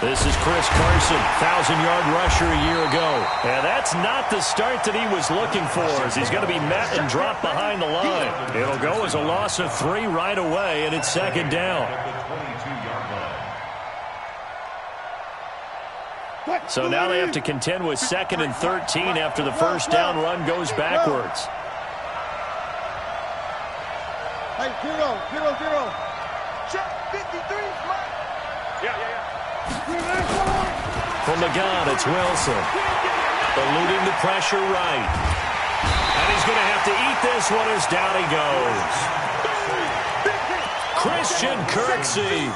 This is Chris Carson, 1,000-yard rusher a year ago. And that's not the start that he was looking for, as he's going to be met and dropped behind the line. It'll go as a loss of 3 right away, and it's second down. So now they have to contend with 2nd and 13 after the first down run goes backwards. Hey, 0. Check 53, Yeah. From the gun, it's Wilson. Eluding the pressure right. And he's going to have to eat this one as down he goes. Christian Kirksey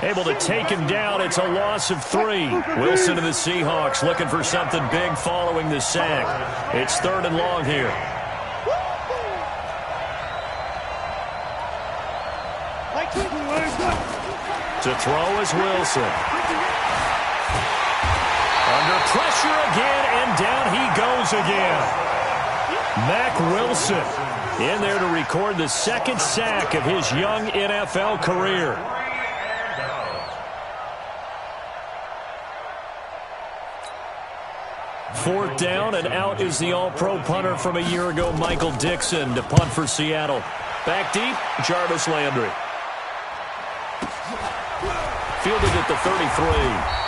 able to take him down. It's a loss of 3. Wilson and the Seahawks looking for something big following the sack. It's 3rd and long here. To throw is Wilson. Under pressure again, and down he goes again. Mack Wilson in there to record the 2nd sack of his young NFL career. Fourth down, and out is the all-pro punter from a year ago, Michael Dixon, to punt for Seattle. Back deep, Jarvis Landry. Fielded at the 33.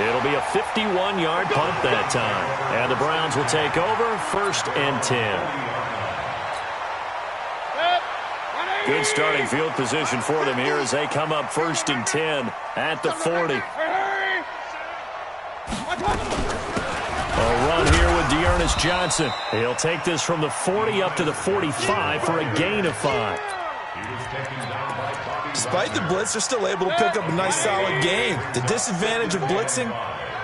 It'll be a 51-yard punt that time. And the Browns will take over, 1st and 10. Good starting field position for them here as they come up 1st and 10 at the 40. A run here with Dearness Johnson. He'll take this from the 40 up to the 45 for a gain of 5. Despite the blitz, they're still able to pick up a nice, solid gain. The disadvantage of blitzing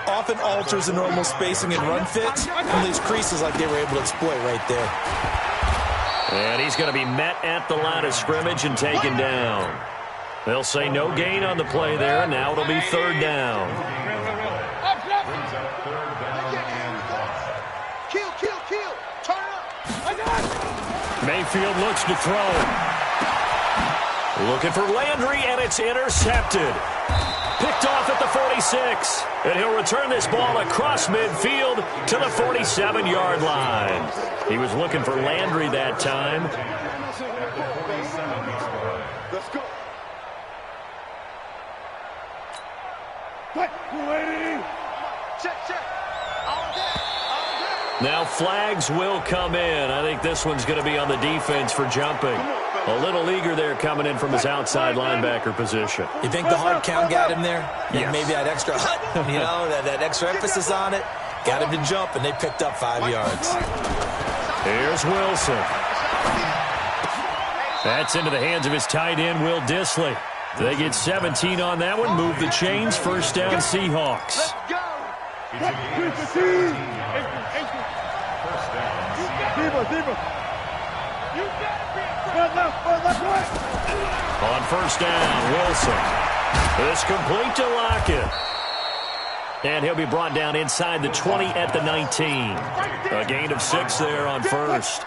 often alters the normal spacing and run fits and leaves creases like they were able to exploit right there. And he's going to be met at the line of scrimmage and taken down. They'll say no gain on the play there. Now it'll be 3rd down. Kill. Turn up. Mayfield looks to throw. Looking for Landry, and it's intercepted. Picked off at the 46. And he'll return this ball across midfield to the 47-yard line. He was looking for Landry that time. Let's go. Check. Now flags will come in. I think this one's going to be on the defense for jumping. A little eager there coming in from his outside linebacker position. You think the hard count got him there? Yes. Maybe that extra, that extra emphasis on it got him to jump, and they picked up 5 yards. Here's Wilson. That's into the hands of his tight end, Will Dissly. They get 17 on that one. Move the chains. 1st down, Seahawks. On 1st down, Wilson. It's complete to Lockett. And he'll be brought down inside the 20 at the 19. A gain of 6 there on 1st.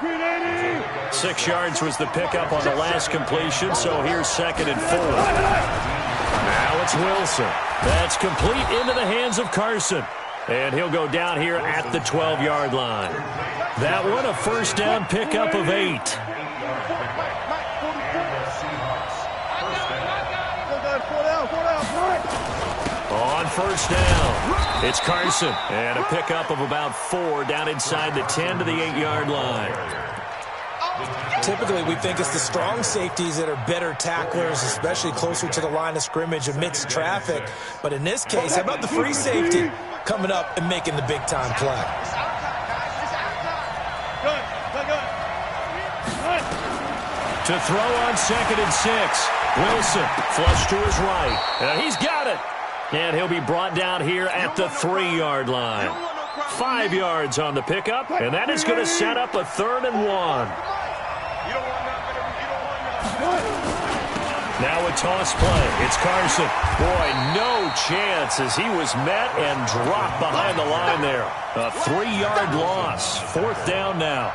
6 yards was the pickup on the last completion, so here's 2nd and 4. Now it's Wilson. That's complete into the hands of Carson. And he'll go down here at the 12-yard line. That one, a 1st down pickup of 8. On 1st down, it's Carson. And a pickup of about 4 down inside the 10 to the 8-yard line. Typically, we think it's the strong safeties that are better tacklers, especially closer to the line of scrimmage amidst traffic. But in this case, how about the free safety coming up and making the big-time play? To throw on 2nd and 6. Wilson, flush to his right. And he's got it. And he'll be brought down here at the 3-yard line. 5 yards on the pickup, and that is going to set up a 3rd and 1. Now a toss play. It's Carson. Boy, no chance as he was met and dropped behind the line there. A 3-yard loss. 4th down now.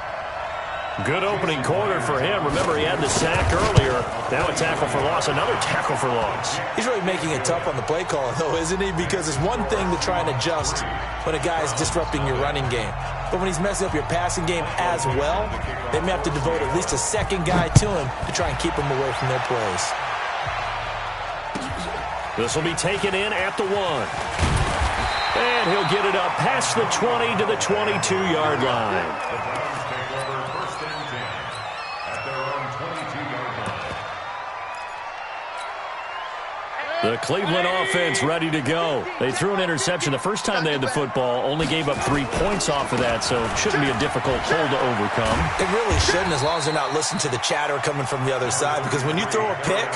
Good opening quarter for him. Remember, he had the sack earlier. Now a tackle for loss, another tackle for loss. He's really making it tough on the play call, though, isn't he? Because it's one thing to try and adjust when a guy is disrupting your running game. But when he's messing up your passing game as well, they may have to devote at least a second guy to him to try and keep him away from their plays. This will be taken in at the 1. And he'll get it up past the 20 to the 22-yard line. The Cleveland offense ready to go. They threw an interception the first time they had the football, only gave up 3 points off of that, so it shouldn't be a difficult hole to overcome. It really shouldn't, as long as they're not listening to the chatter coming from the other side, because when you throw a pick,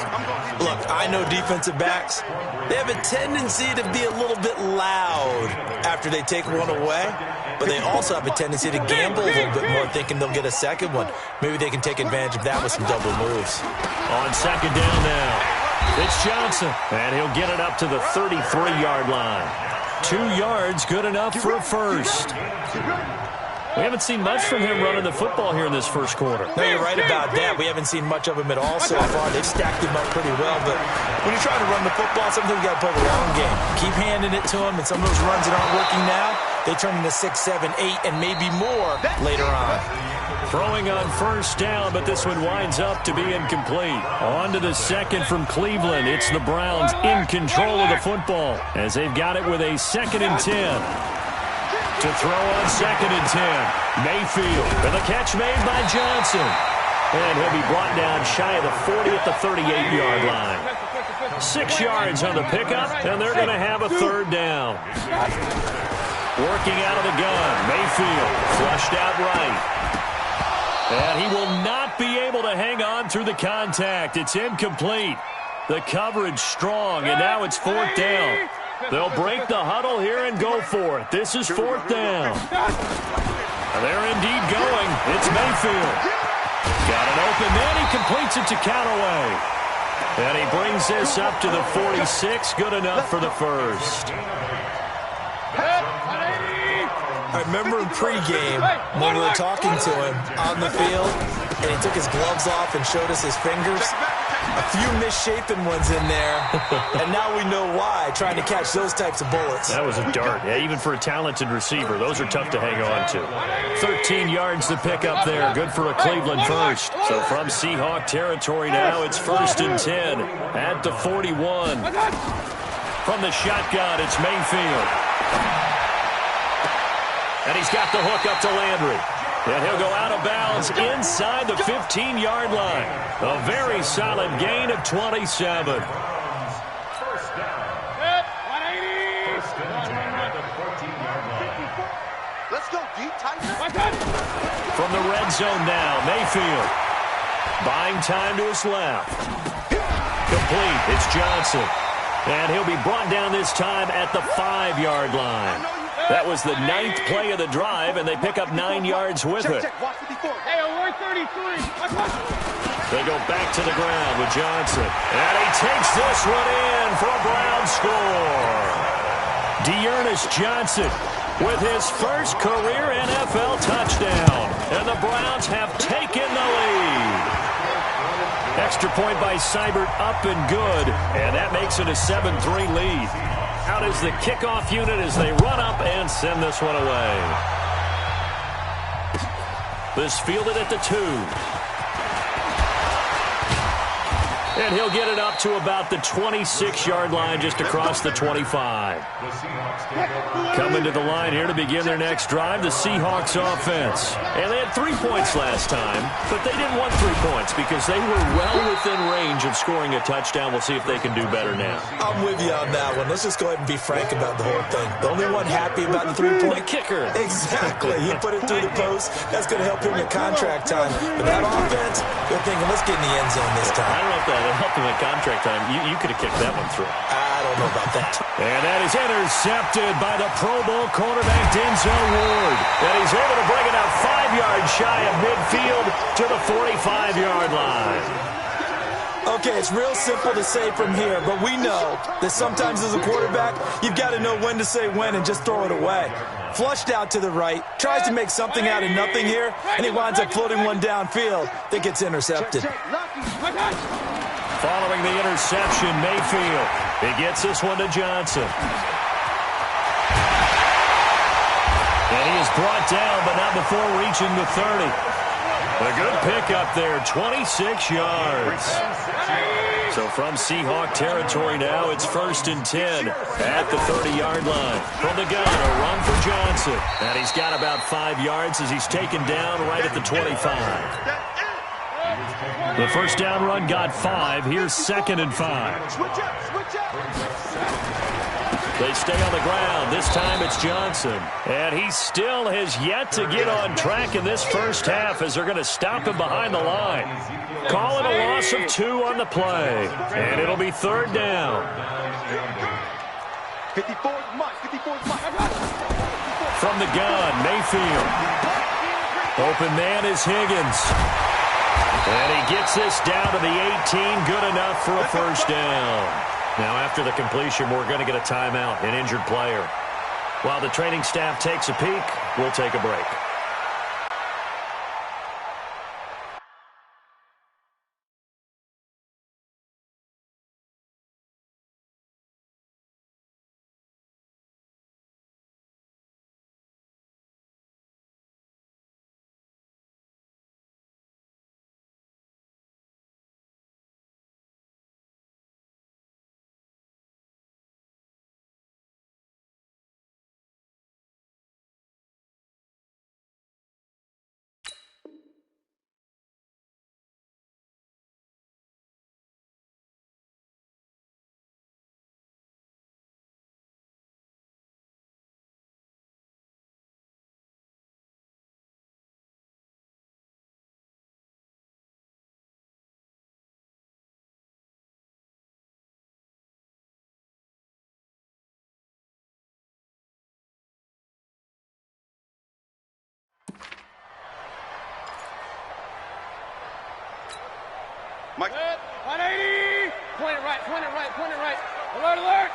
look, I know defensive backs, they have a tendency to be a little bit loud after they take one away, but they also have a tendency to gamble a little bit more, thinking they'll get a second one. Maybe they can take advantage of that with some double moves. On second down now. It's Johnson, and he'll get it up to the 33-yard line. 2 yards, good enough for a first. We haven't seen much from him running the football here in this first quarter. No, you're right about that. We haven't seen much of him at all so far. They've stacked him up pretty well, but when you're trying to run the football, sometimes you got to play the long game. Keep handing it to him, and some of those runs that aren't working now, they turn into 6, 7, 8, and maybe more later on. Throwing on first down, but this one winds up to be incomplete. On to the second from Cleveland. It's the Browns in control of the football as they've got it with a 2nd and 10. To throw on 2nd and 10. Mayfield, and the catch made by Johnson. And he'll be brought down shy of the 40 at the 38-yard line. 6 yards on the pickup, and they're going to have a 3rd down. Working out of the gun, Mayfield flushed out right. And he will not be able to hang on through the contact. It's incomplete. The coverage strong, and now it's 4th down. They'll break the huddle here and go for it. This is 4th down. They're indeed going. It's Mayfield. Got it open, then he completes it to Callaway. And he brings this up to the 46. Good enough for the first. I remember in pregame when we were talking to him on the field, and he took his gloves off and showed us his fingers. A few misshapen ones in there, and now we know why, trying to catch those types of bullets. That was a dart. Yeah, even for a talented receiver, those are tough to hang on to. 13 yards to pick up there. Good for a Cleveland first. So from Seahawk territory now, it's 1st and 10 at the 41. From the shotgun, it's Mayfield. And he's got the hook up to Landry. And he'll go out of bounds inside the 15-yard line. A very solid gain of 27. Let's go deep, tight. From the red zone now, Mayfield. Buying time to his left. Complete. It's Johnson. And he'll be brought down this time at the 5-yard line. That was the 9th play of the drive, and they pick up 9 yards with it. Hey, we're 33. They go back to the ground with Johnson. And he takes this one in for a Brown score. D'Ernest Johnson with his first career NFL touchdown. And the Browns have taken the lead. Extra point by Seibert up and good. And that makes it a 7-3 lead. Out is the kickoff unit as they run up and send this one away. This fielded at the 2. And he'll get it up to about the 26-yard line just across the 25. Coming to the line here to begin their next drive, the Seahawks offense. And they had 3 points last time, but they didn't want 3 points because they were well within range of scoring a touchdown. We'll see if they can do better now. I'm with you on that one. Let's just go ahead and be frank about the whole thing. The only one happy about the 3-point? The kicker. Exactly. He put it through the post. That's going to help him in contract time. But that offense, they're thinking, let's get in the end zone this time. I don't know if that helped him in contract time. You could have kicked that one through. I don't know about that. And that is intercepted by the Pro Bowl quarterback Denzel Ward. And he's able to bring it out 5 yards shy of midfield to the 45-yard line. Okay, it's real simple to say from here, but we know that sometimes as a quarterback, you've got to know when to say when and just throw it away. Flushed out to the right. Tries to make something out of nothing here, and he winds up floating one downfield that gets intercepted. Following the interception, Mayfield. He gets this one to Johnson. And he is brought down, but not before reaching the 30. A good pickup there, 26 yards. So from Seahawk territory now, it's 1st and 10 at the 30-yard line. From the gun, a run for Johnson. And he's got about 5 yards as he's taken down right at the 25. The first down run got 5. Here's 2nd and 5. Switch up. They stay on the ground. This time it's Johnson. And he still has yet to get on track in this first half as they're going to stop him behind the line. Call it a loss of 2 on the play. And it'll be 3rd down. 54's Mike. From the gun, Mayfield. Open man is Higgins. And he gets this down to the 18. Good enough for a first down. Now, after the completion, we're going to get a timeout, an injured player. While the training staff takes a peek, we'll take a break. Mike. 180. Point it right. Alert.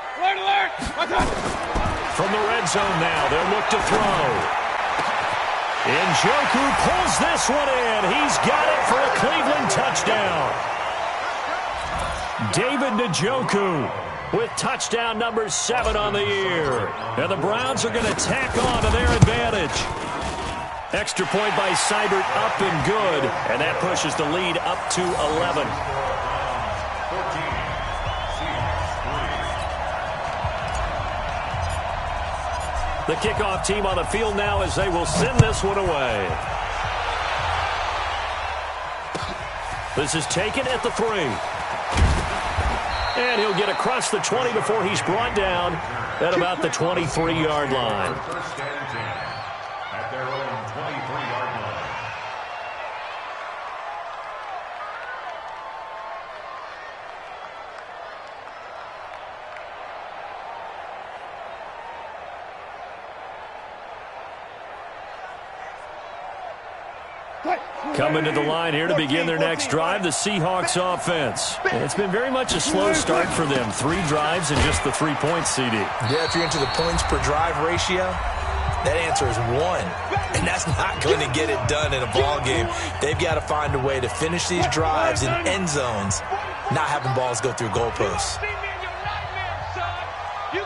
From the red zone now, they'll look to throw. Njoku pulls this one in. He's got it for a Cleveland touchdown. David Njoku with touchdown number 7 on the year. And the Browns are going to tack on to their advantage. Extra point by Seibert, up and good. And that pushes the lead up to 11. The kickoff team on the field now as they will send this one away. This is taken at the 3. And he'll get across the 20 before he's brought down at about the 23-yard line. At their own 23-yard line. Coming to the line here to begin their next drive, the Seahawks offense. And it's been very much a slow start for them. 3 drives and just the 3 points, CD. Yeah, if you're into the points per drive ratio, that answer is 1. And that's not going to get it done in a ball game. They've got to find a way to finish these drives in end zones, not having balls go through goalposts. Too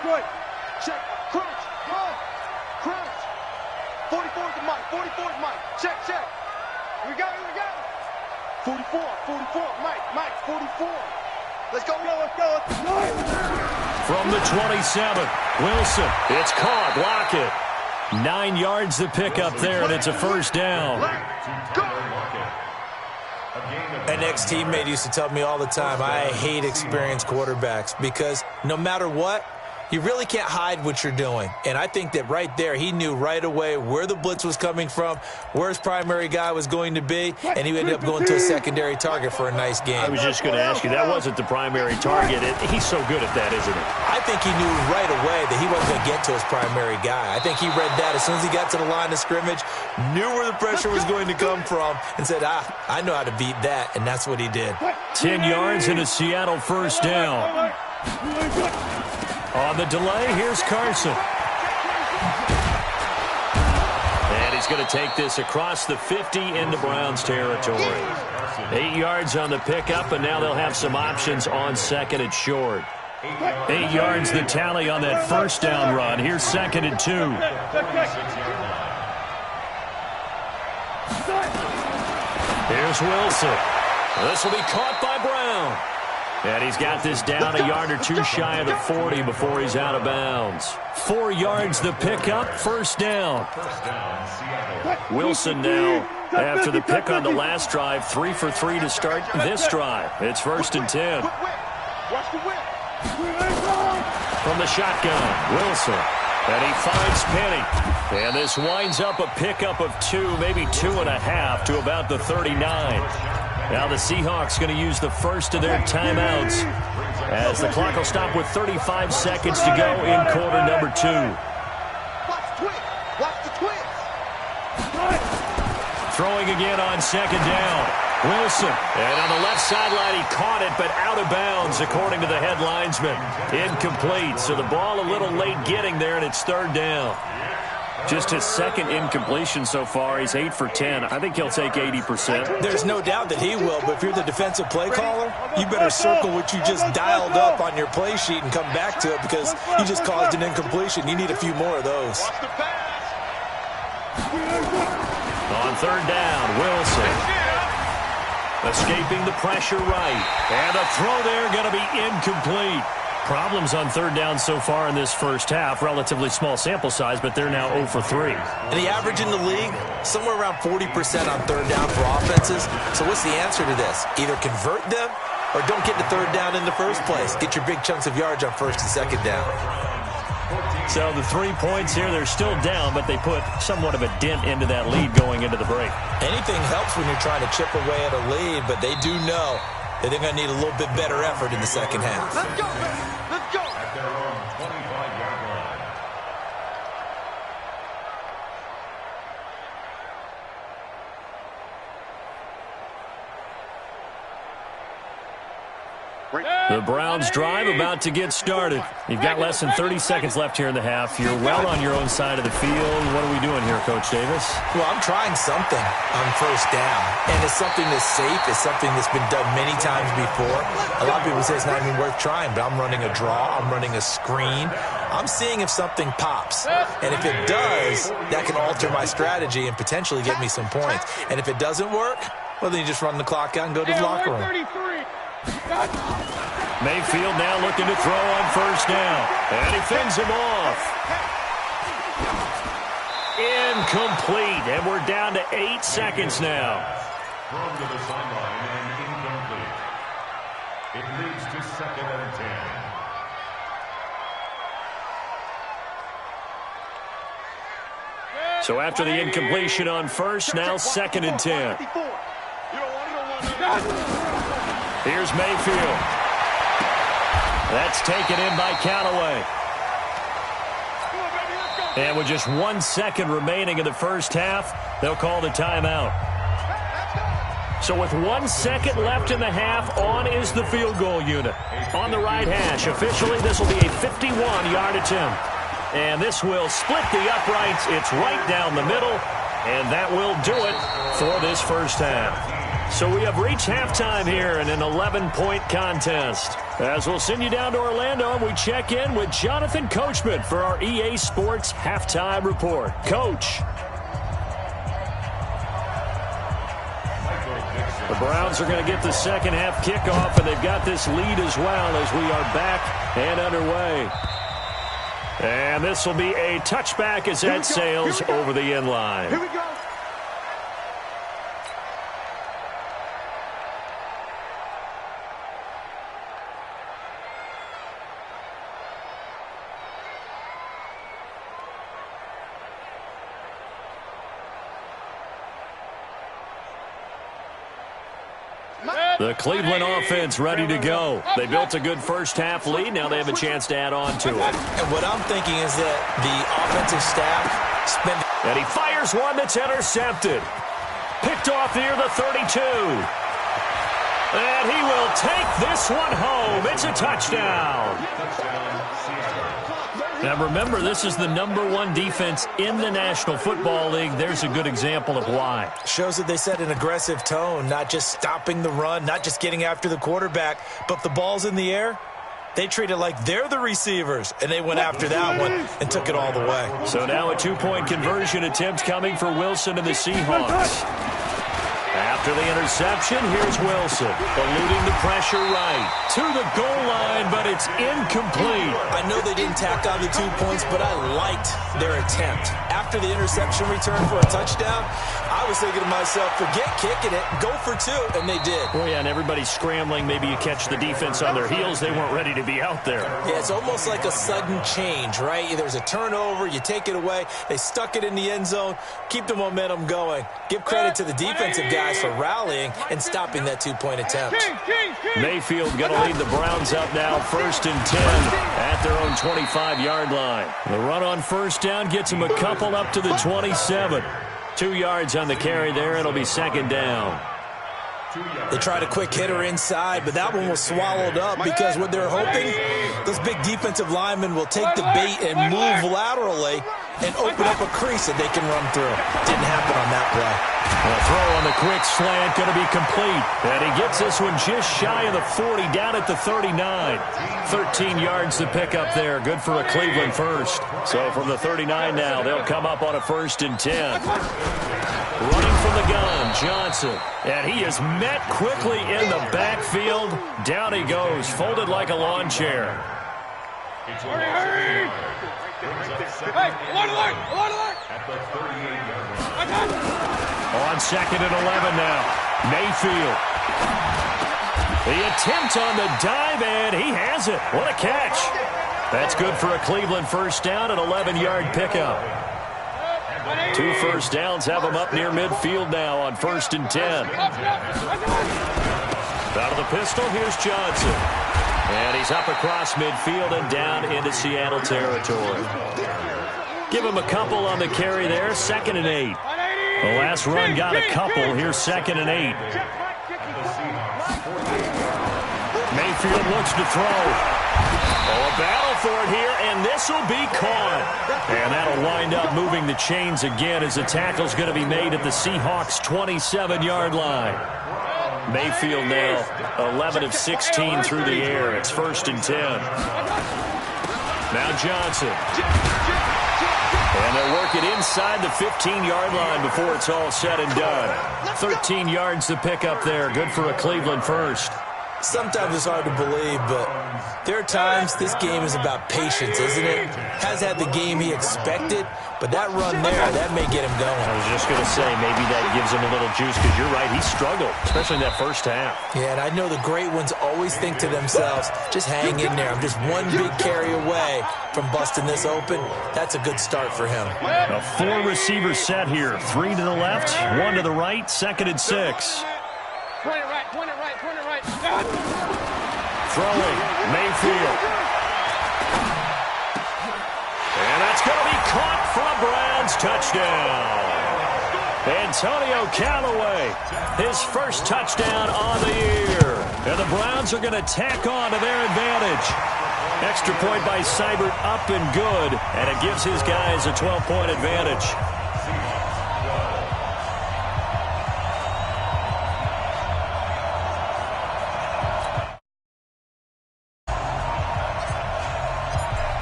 quick. Check. Crunch. 44's Mike. Check. We got it. 44. Mike, 44. Let's go. From the 27, Wilson. It's caught. Lockett. 9 yards to pick up there, and it's a first down. An ex-teammate used to tell me all the time, I hate experienced quarterbacks because no matter what, you really can't hide what you're doing. And I think that right there, he knew right away where the blitz was coming from, where his primary guy was going to be, and he ended up going to a secondary target for a nice game. I was just going to ask you, that wasn't the primary target. He's so good at that, isn't he? I think he knew right away that he wasn't going to get to his primary guy. I think he read that as soon as he got to the line of scrimmage, knew where the pressure was going to come from, and said, I know how to beat that, and that's what he did. 10 yards and a Seattle first down. On the delay, here's Carson. he's going to take this across the 50 into Browns territory. 8 yards on the pickup, and now they'll have some options on second and short. 8 yards the tally on that first down run. Here's second and 2. Here's Wilson. This will be caught by Brown. And he's got this down a yard or two shy of the 40 before he's out of bounds. 4 yards the pickup, first down. Wilson now, after the pick on the last drive, 3 for 3 to start this drive. It's first and 10. From the shotgun, Wilson. And he finds Penny. And this winds up a pickup of 2, maybe 2.5 to about the 39. Now the Seahawks going to use the first of their timeouts as the clock will stop with 35 seconds to go in quarter number 2. Watch the twist. Throwing again on second down. Wilson. And on the left sideline, he caught it, but out of bounds, according to the head linesman. Incomplete. So the ball a little late getting there, and it's third down. Just his second incompletion so far. He's 8 for 10. I think he'll take 80%. There's no doubt that he will, but if you're the defensive play caller, you better circle what you just dialed up on your play sheet and come back to it because you just caused an incompletion. You need a few more of those. On third down, Wilson. Escaping the pressure right. And a throw there going to be incomplete. Problems on third down so far in this first half. Relatively small sample size, but they're now 0 for 3. And the average in the league, somewhere around 40% on third down for offenses. So what's the answer to this? Either convert them or don't get to third down in the first place. Get your big chunks of yards on first and second down. So the 3 points here, they're still down, but they put somewhat of a dent into that lead going into the break. Anything helps when you're trying to chip away at a lead, but they do know that they're going to need a little bit better effort in the second half. Let's go, baby. Let's go. The Browns drive about to get started. You've got less than 30 seconds left here in the half. You're well on your own side of the field. What are we doing here, Coach Davis? Well, I'm trying something on first down, and it's something that's safe. It's something that's been done many times before. A lot of people say it's not even worth trying, but I'm running a draw. I'm running a screen. I'm seeing if something pops, and if it does, that can alter my strategy and potentially get me some points. And if it doesn't work, well, then you just run the clock out and go to the locker room. Mayfield now looking to throw on first down. And he fends him off. Incomplete. And we're down to 8 seconds now. Thrown to the sideline and incomplete. It leads to second and 10. So after the incompletion on first, now second and 10. Here's Mayfield. That's taken in by Callaway. And with just 1 second remaining in the first half, they'll call the timeout. So with 1 second left in the half, on is the field goal unit. On the right hash, officially this will be a 51-yard attempt. And this will split the uprights. It's right down the middle. And that will do it for this first half. So we have reached halftime here in an 11-point contest. As we'll send you down to Orlando, and we check in with Jonathan Coachman for our EA Sports Halftime Report. Coach. The Browns are going to get the second half kickoff, and they've got this lead as well as we are back and underway. And this will be a touchback as that sails over the end line. Here we go. The Cleveland offense ready to go. They built a good first half lead. Now they have a chance to add on to it. And what I'm thinking is that the offensive staff spent... And he fires one that's intercepted. Picked off near the 32. And he will take this one home. It's a touchdown. Now remember, this is the #1 defense in the National Football League. There's a good example of why. Shows that they set an aggressive tone, not just stopping the run, not just getting after the quarterback, but the ball's in the air. They treat it like they're the receivers, and they went after that one and took it all the way. So now a 2-point conversion attempt coming for Wilson and the Seahawks. After the interception, here's Wilson, eluding the pressure right to the goal line, but it's incomplete. I know they didn't tack on the 2 points, but I liked their attempt. After the interception return for a touchdown, I was thinking to myself, forget kicking it, go for 2, and they did. Oh, yeah, and everybody's scrambling. Maybe you catch the defense on their heels. They weren't ready to be out there. Yeah, it's almost like a sudden change, right? There's a turnover, you take it away, they stuck it in the end zone, keep the momentum going. Give credit to the defensive guys for rallying and stopping that 2-point attempt. Mayfield going to lead the Browns up now, 1st and 10 at their own 25-yard line. The run on first down gets them a couple up to the 27. 2 yards on the carry there. It'll be 2nd down. They tried a quick hitter inside, but that one was swallowed up because what they're hoping, those big defensive linemen will take the bait and move laterally and open up a crease that they can run through. Didn't happen on that play. A throw on the quick slant going to be complete. And he gets this one just shy of the 40, down at the 39. 13 yards to pick up there. Good for a Cleveland first. So from the 39 now, they'll come up on a 1st and 10. Running from the gun, Johnson. And he is met quickly in the backfield. Down he goes, folded like a lawn chair. Hey, alert! At the 38-yard line. On 2nd and 11 now. Mayfield. The attempt on the dive, and he has it. What a catch. That's good for a Cleveland first down, an 11-yard pickup. 2 first downs have him up near midfield now on 1st and 10. Out of the pistol, here's Johnson. And he's up across midfield and down into Seattle territory. Give him a couple on the carry there, 2nd and 8. The last run got a couple. Here's 2nd and 8. Mayfield looks to throw. Oh, a battle for it here, and this will be caught. And that'll wind up moving the chains again as the tackle's going to be made at the Seahawks' 27-yard line. Mayfield now 11 of 16 through the air. It's 1st and 10. Now Johnson. And they'll work it inside the 15-yard line before it's all said and done. 13 yards to pick up there. Good for a Cleveland first. Sometimes it's hard to believe, but there are times this game is about patience, isn't it? Has had the game he expected, but that run there, that may get him going. I was just going to say, maybe that gives him a little juice, because you're right, he struggled, especially in that first half. Yeah, and I know the great ones always think to themselves, just hang in there. I'm just one big carry away from busting this open. That's a good start for him. A 4-receiver set here. 3 to the left, 1 to the right, 2nd and 6. Point it right. Throwing, Mayfield. And that's going to be caught for a Browns touchdown. Antonio Callaway, his first touchdown on the year. And the Browns are going to tack on to their advantage. Extra point by Seibert, up and good. And it gives his guys a 12-point advantage.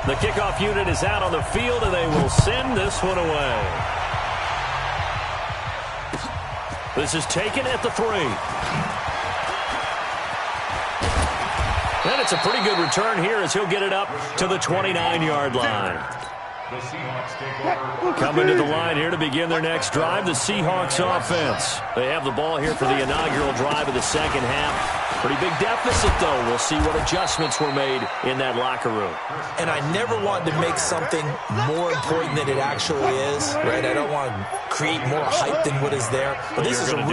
The kickoff unit is out on the field, and they will send this one away. This is taken at the 3. And it's a pretty good return here as he'll get it up to the 29-yard line. Coming to the line here to begin their next drive, the Seahawks offense. They have the ball here for the inaugural drive of the second half. Pretty big deficit, though. We'll see what adjustments were made in that locker room. And I never want to make something more important than it actually is, right? I don't want to create more hype than what is there. But this is I'm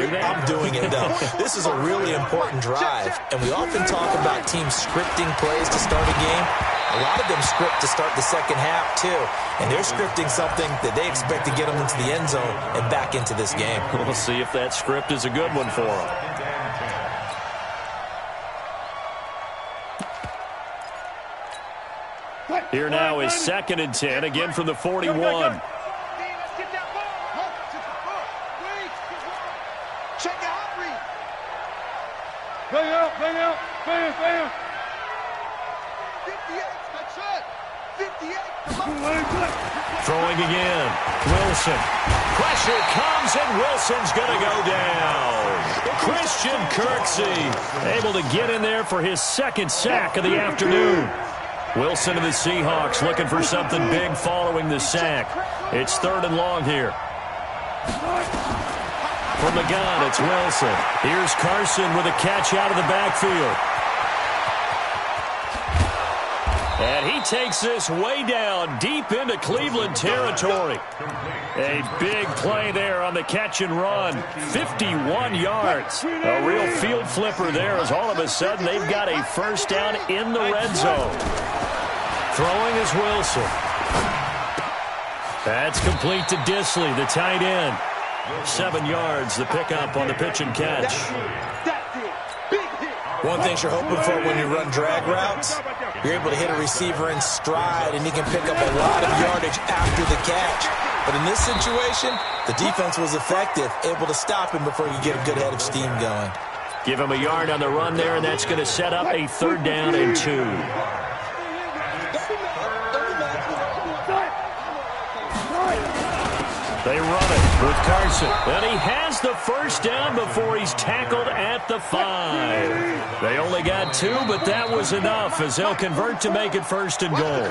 doing it, though. This is a really important drive. And we often talk about teams scripting plays to start a game. A lot of them script to start the second half, too. And they're scripting something that they expect to get them into the end zone and back into this game. We'll see if that script is a good one for them. Here now is 2nd and 10, again from the 41. Let's get that ball. Check out, Reed. Bang out. Bam. 58, that's it. 58, come on. Throwing again. Wilson. Pressure comes, and Wilson's going to go down. Christian Kirksey able to get in there for his 2nd sack of the afternoon. Wilson of the Seahawks looking for something big following the sack. It's 3rd and long here. From the gun, it's Wilson. Here's Carson with a catch out of the backfield. And he takes this way down, deep into Cleveland territory. A big play there on the catch and run. 51 yards. A real field flipper there as all of a sudden they've got a 1st down in the red zone. Throwing is Wilson. That's complete to Disley, the tight end. 7 yards, the pickup on the pitch and catch. One thing you're hoping for when you run drag routes, you're able to hit a receiver in stride, and he can pick up a lot of yardage after the catch. But in this situation, the defense was effective, able to stop him before you get a good head of steam going. Give him a yard on the run there, and that's going to set up a 3rd down and 2. They run it with Carson. And he has the 1st down before he's tackled at the 5. They only got 2, but that was enough as they'll convert to make it 1st and goal.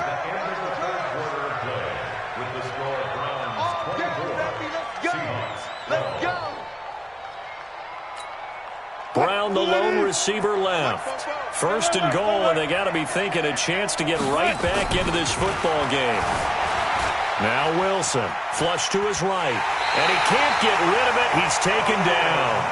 Brown, the lone receiver, left. 1st and goal, and they got to be thinking a chance to get right back into this football game. Now Wilson, flush to his right, and he can't get rid of it. He's taken down.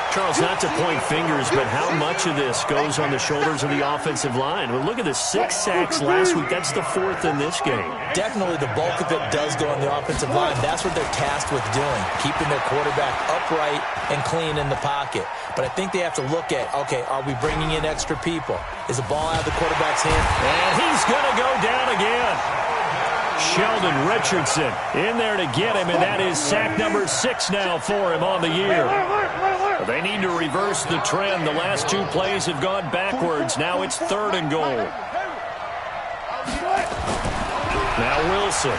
Charles, not to point fingers, but how much of this goes on the shoulders of the offensive line? Well, look at the 6 sacks last week. That's the 4th in this game. Definitely the bulk of it does go on the offensive line. That's what they're tasked with doing, keeping their quarterback upright and clean in the pocket. But I think they have to look at, okay, are we bringing in extra people? Is the ball out of the quarterback's hand? And he's going to go down again. Sheldon Richardson in there to get him, and that is sack number 6 now for him on the year. They need to reverse the trend. The last 2 plays have gone backwards. Now it's 3rd and goal. Now Wilson.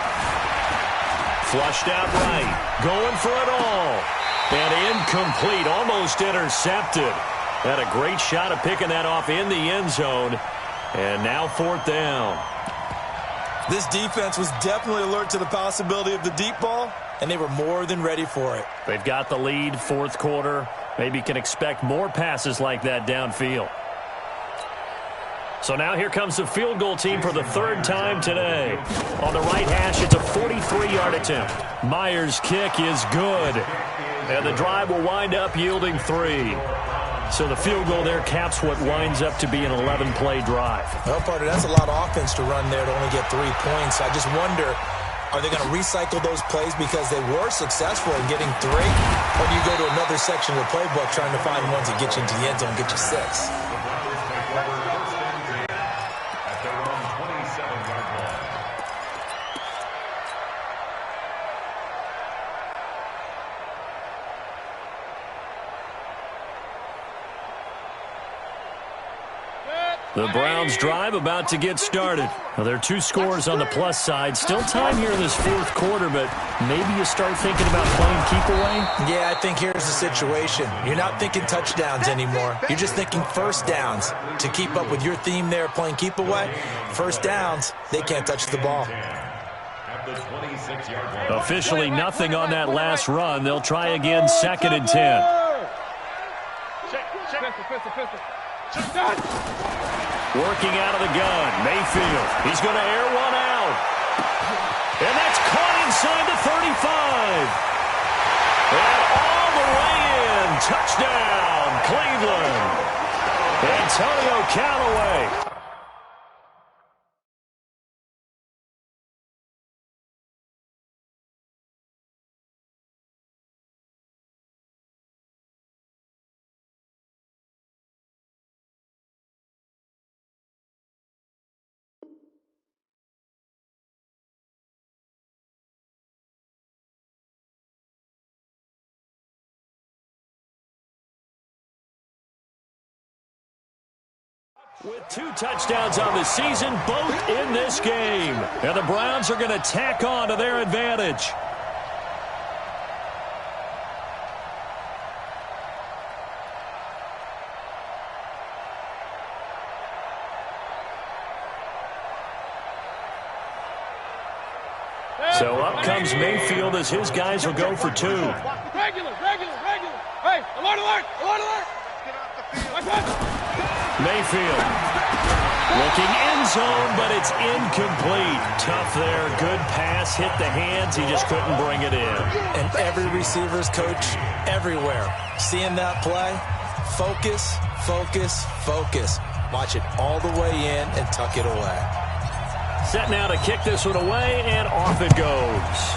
Flushed out right. Going for it all. And incomplete. Almost intercepted. Had a great shot of picking that off in the end zone. And now 4th down. This defense was definitely alert to the possibility of the deep ball, and they were more than ready for it. They've got the lead, 4th quarter. Maybe can expect more passes like that downfield. So now here comes the field goal team for the 3rd time today. On the right hash, it's a 43-yard attempt. Myers' kick is good. And the drive will wind up yielding 3. So the field goal there caps what winds up to be an 11-play drive. Well, partner, that's a lot of offense to run there to only get 3 points. I just wonder, are they going to recycle those plays because they were successful in getting 3? Or do you go to another section of the playbook trying to find ones that get you into the end zone and get you 6? The Browns drive about to get started. Well, there are 2 scores on the plus side. Still time here in this 4th quarter, but maybe you start thinking about playing keep away? Yeah, I think here's the situation. You're not thinking touchdowns anymore. You're just thinking 1st downs. To keep up with your theme there, playing keep away, 1st downs, they can't touch the ball. Officially nothing on that last run. They'll try again, 2nd and 10. Working out of the gun, Mayfield. He's going to air one out. And that's caught inside the 35. And all the way in. Touchdown, Cleveland. Antonio Callaway. With 2 touchdowns on the season, both in this game. And the Browns are going to tack on to their advantage. So up comes Mayfield as his guys will go for 2. Regular. Hey, alert. Mayfield looking end zone, but it's incomplete. Tough there. Good pass. Hit the hands. He just couldn't bring it in. And every receiver's coach everywhere. Seeing that play, focus. Watch it all the way in and tuck it away. Set now to kick this one away, and off it goes.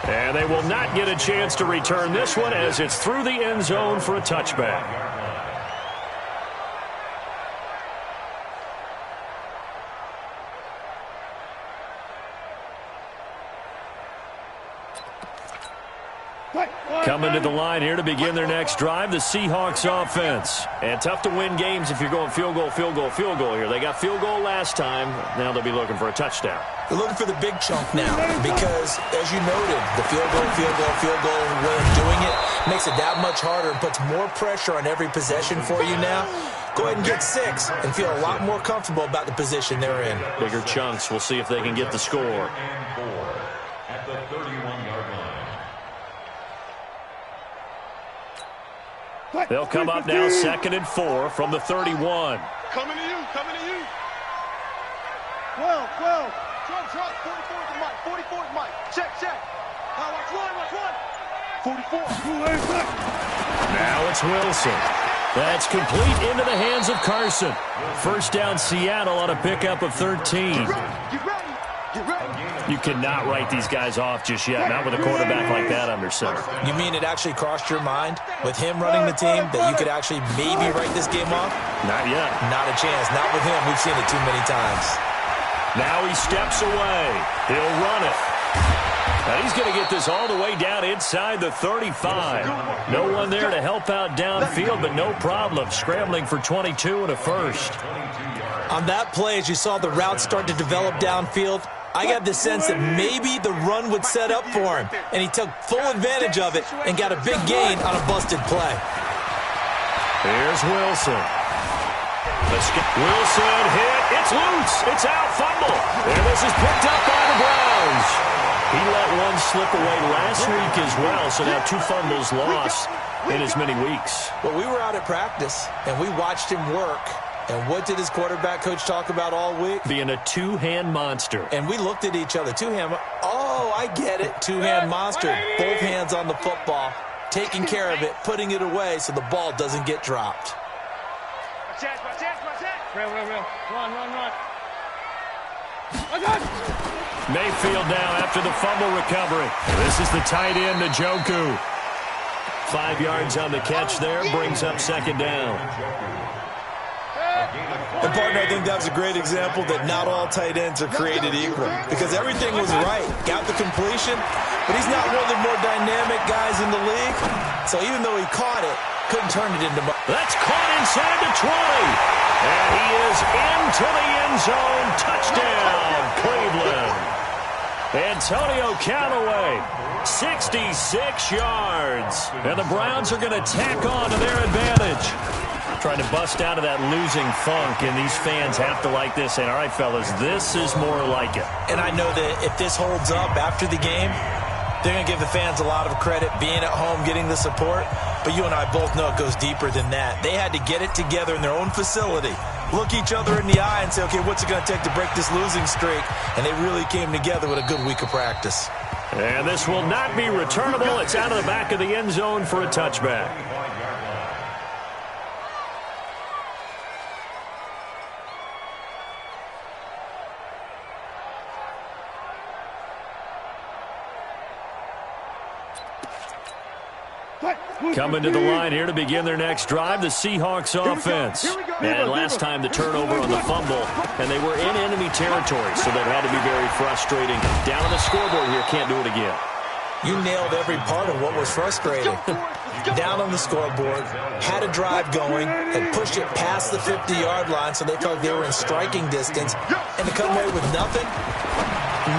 And they will not get a chance to return this one as it's through the end zone for a touchback. Coming to the line here to begin their next drive, the Seahawks offense. And tough to win games if you're going field goal here. They got field goal last time. Now they'll be looking for a touchdown. They're looking for the big chunk now because, as you noted, the field goal way of doing it makes it that much harder and puts more pressure on every possession for you now. Go ahead and get 6 and feel a lot more comfortable about the position they're in. Bigger chunks. We'll see if they can get the score. And 4 at the 31-yard line. They'll come up now 2nd and 4 from the 31. Coming to you. 12. Trot. 44 is Mike. Check. Watch one. 44. Now it's Wilson. That's complete into the hands of Carson. First down Seattle on a pickup of 13. Get ready. You cannot write these guys off just yet, not with a quarterback like that under center. You mean it actually crossed your mind with him running the team that you could actually maybe write this game off? Not yet. Not a chance. Not with him. We've seen it too many times. Now he steps away. He'll run it. Now he's going to get this all the way down inside the 35. No one there to help out downfield, but no problem. Scrambling for 22 and a first. On that play, as you saw the route start to develop downfield, I got the sense that maybe the run would set up for him, and he took full advantage of it and got a big gain on a busted play. Here's Wilson. Wilson hit. It's loose. It's out. Fumble. And this is picked up by the Browns. He let one slip away last week as well, so now 2 fumbles lost in as many weeks. Well, we were out at practice, and we watched him work. And what did his quarterback coach talk about all week? Being a 2-hand monster. And we looked at each other. 2-hand. Oh, I get it. 2-hand monster. Both hands on the football, taking care of it, putting it away so the ball doesn't get dropped. Real. Run. Mayfield now after the fumble recovery. This is the tight end, Njoku. 5 yards on the catch there, brings up 2nd down. And, partner, I think that was a great example that not all tight ends are created equal because everything was right. Got the completion, but he's not one of the more dynamic guys in the league. So even though he caught it, couldn't turn it into much. That's caught inside the 20. And he is into the end zone. Touchdown, Cleveland. Antonio Callaway, 66 yards. And the Browns are going to tack on to their advantage. Trying to bust out of that losing funk, and these fans have to like this. And all right, fellas, this is more like it. And I know that if this holds up after the game, they're going to give the fans a lot of credit being at home, getting the support. But you and I both know it goes deeper than that. They had to get it together in their own facility, look each other in the eye and say, okay, what's it going to take to break this losing streak? And they really came together with a good week of practice. And this will not be returnable. It's out of the back of the end zone for a touchback. Coming to the line here to begin their next drive, the Seahawks offense. And last time the turnover on the fumble, and they were in enemy territory, so that had to be very frustrating. Down on the scoreboard here, can't do it again. You nailed every part of what was frustrating. down on the scoreboard, had a drive going, had pushed it past the 50-yard line so they felt like they were in striking distance, and to come away with nothing,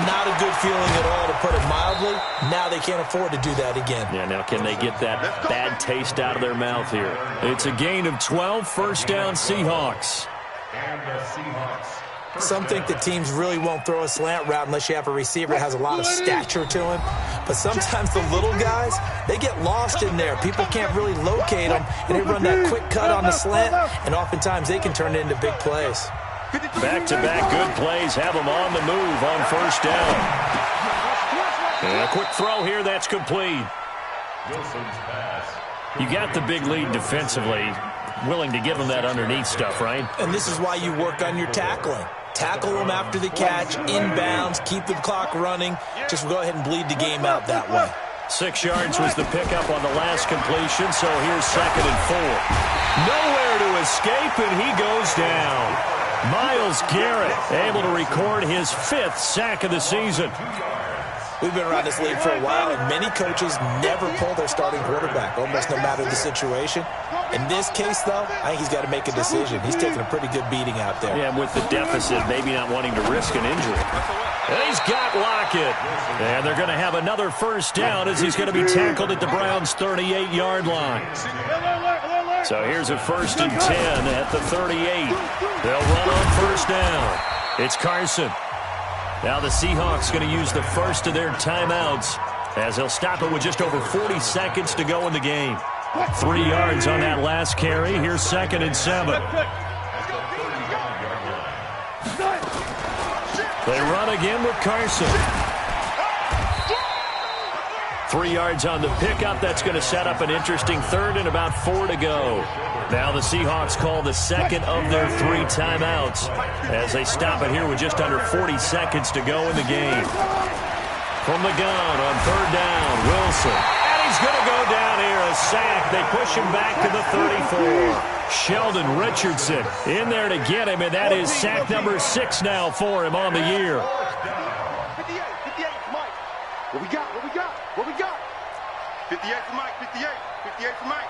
not a good feeling at all, to put it mildly. Now they can't afford to do that again. Yeah, now can they get that bad taste out of their mouth here? It's a gain of 12, first down Seahawks. And the Seahawks. Some think that teams really won't throw a slant route unless you have a receiver that has a lot of stature to him. But sometimes the little guys, they get lost in there. People can't really locate them, and they run that quick cut on the slant, and oftentimes they can turn it into big plays. Back-to-back good plays have them on the move on first down. And a quick throw here, that's complete. Wilson's pass. You got the big lead defensively, willing to give them that underneath stuff, right? And this is why you work on your tackling. Tackle them after the catch, inbounds, keep the clock running. Just go ahead and bleed the game out that way. 6 yards was the pickup on the last completion, so here's 2nd and 4. Nowhere to escape, and he goes down. Myles Garrett able to record his 5th sack of the season. We've been around this league for a while, and many coaches never pull their starting quarterback, almost no matter the situation. In this case, though, I think he's got to make a decision. He's taking a pretty good beating out there. Yeah, with the deficit, maybe not wanting to risk an injury. And he's got Lockett. And they're going to have another first down as he's going to be tackled at the Browns' 38-yard line. So here's a 1st and 10 at the 38. They'll run on first down. It's Carson. Now the Seahawks going to use the first of their timeouts as they'll stop it with just over 40 seconds to go in the game. 3 yards on that last carry. Here's 2nd and 7. They run again with Carson. 3 yards on the pickup. That's going to set up an interesting 3rd and about 4 to go. Now the Seahawks call the second of their 3 timeouts as they stop it here with just under 40 seconds to go in the game. From the gun on 3rd down, Wilson. And he's going to go down here, a sack. They push him back to the 34. Sheldon Richardson in there to get him, and that is sack number 6 now for him on the year. 58, Mike. What we got? 58 for Mike, 58 for Mike.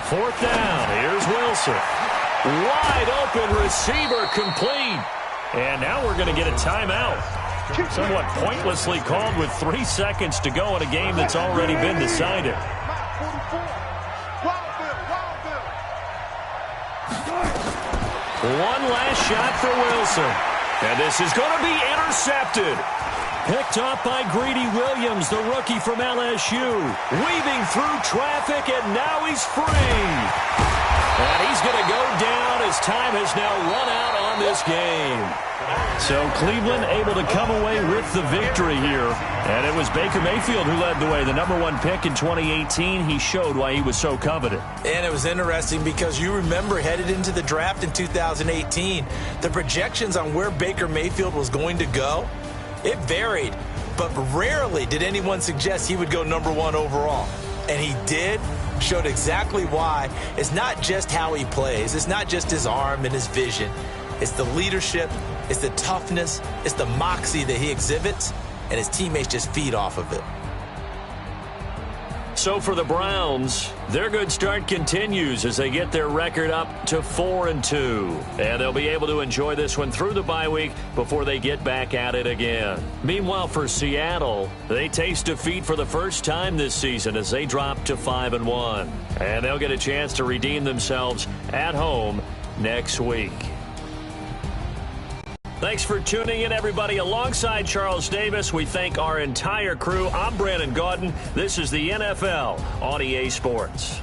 4th down, here's Wilson. Wide open receiver complete. And now we're going to get a timeout. Somewhat pointlessly called with 3 seconds to go in a game that's already been decided. One last shot for Wilson. And this is going to be intercepted. Picked off by Greedy Williams, the rookie from LSU. Weaving through traffic, and now he's free. And he's going to go down as time has now run out on this game. So Cleveland able to come away with the victory here. And it was Baker Mayfield who led the way. The #1 pick in 2018. He showed why he was so coveted. And it was interesting because you remember headed into the draft in 2018, the projections on where Baker Mayfield was going to go, it varied. But rarely did anyone suggest he would go #1 overall. And he did. Showed exactly why. It's not just how he plays. It's not just his arm and his vision. It's the leadership. It's the toughness. It's the moxie that he exhibits. And his teammates just feed off of it. So for the Browns, their good start continues as they get their record up to 4-2. And they'll be able to enjoy this one through the bye week before they get back at it again. Meanwhile, for Seattle, they taste defeat for the first time this season as they drop to 5-1. And they'll get a chance to redeem themselves at home next week. Thanks for tuning in, everybody. Alongside Charles Davis, we thank our entire crew. I'm Brandon Gaudin. This is the NFL on EA Sports.